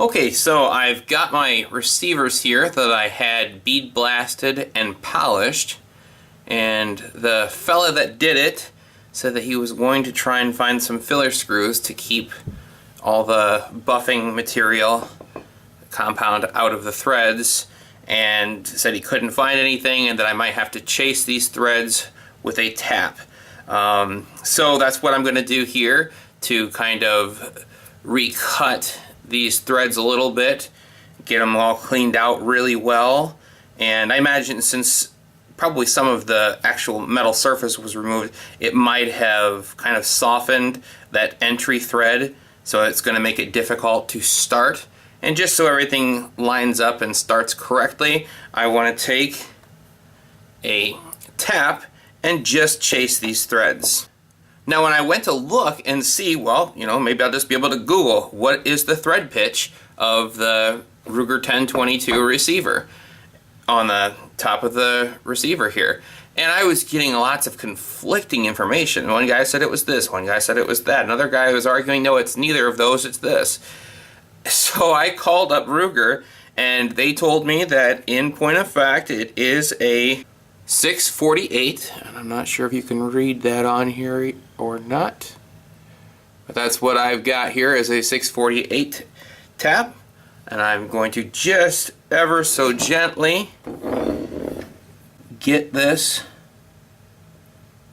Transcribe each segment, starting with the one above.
Okay, so I've got my receivers here that I had bead blasted and polished, and the fella that did it said that he was going to try and find some filler screws to keep all the buffing material compound out of the threads, and said he couldn't find anything and that I might have to chase these threads with a tap. So that's what I'm going to do here to kind of recut these threads a little bit, get them all cleaned out really well. And I imagine since probably some of the actual metal surface was removed, it might have kind of softened that entry thread, so it's going to make it difficult to start. And just so everything lines up and starts correctly, I want to take a tap and just chase these threads. Now when I went to look and see, well, maybe I'll just be able to Google what is the thread pitch of the Ruger 1022 receiver on the top of the receiver here. And I was getting lots of conflicting information. One guy said it was this, one guy said it was that, another guy was arguing, no, it's neither of those, it's this. So I called up Ruger and they told me that in point of fact it is a 648, and I'm not sure if you can read that on here or not, but that's what I've got here is a 648 tap, and I'm going to just ever so gently get this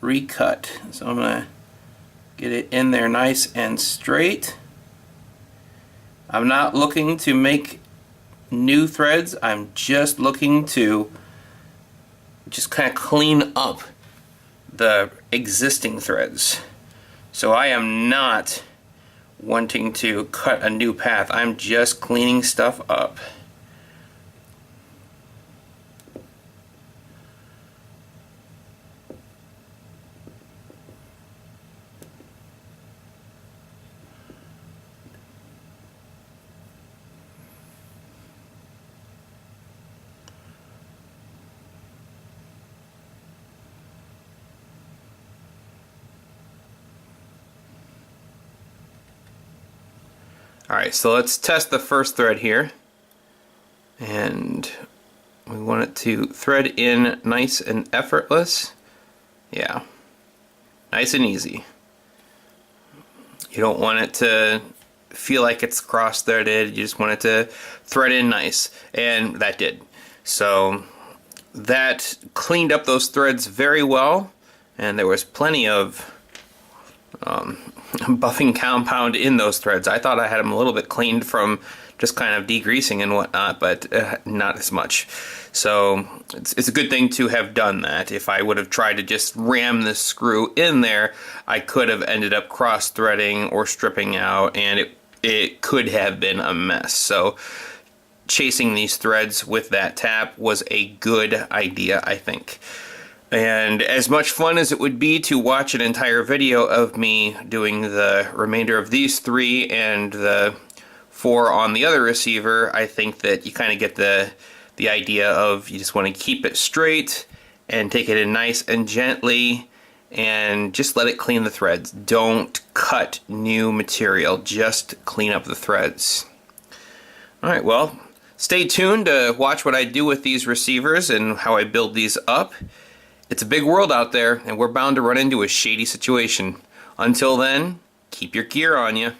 recut. So I'm going to get it in there nice and straight. I'm not looking to make new threads, I'm just looking to just kind of clean up the existing threads. So I am not wanting to cut a new path, I'm just cleaning stuff up. Alright, so let's test the first thread here, and we want it to thread in nice and effortless. Yeah, nice and easy. You don't want it to feel like it's cross-threaded, you just want it to thread in nice, and that did. So that cleaned up those threads very well, and there was plenty of buffing compound in those threads. I thought I had them a little bit cleaned from just kind of degreasing and whatnot, but not as much. So it's a good thing to have done that. If I would have tried to just ram this screw in there, I could have ended up cross-threading or stripping out, and it could have been a mess. So chasing these threads with that tap was a good idea, I think. And as much fun as it would be to watch an entire video of me doing the remainder of these three and the 4 on the other receiver, I think that you kind of get the idea of you just want to keep it straight and take it in nice and gently and just let it clean the threads. Don't cut new material, just clean up the threads. Alright, well, stay tuned to watch what I do with these receivers and how I build these up. It's a big world out there, and we're bound to run into a shady situation. Until then, keep your gear on you.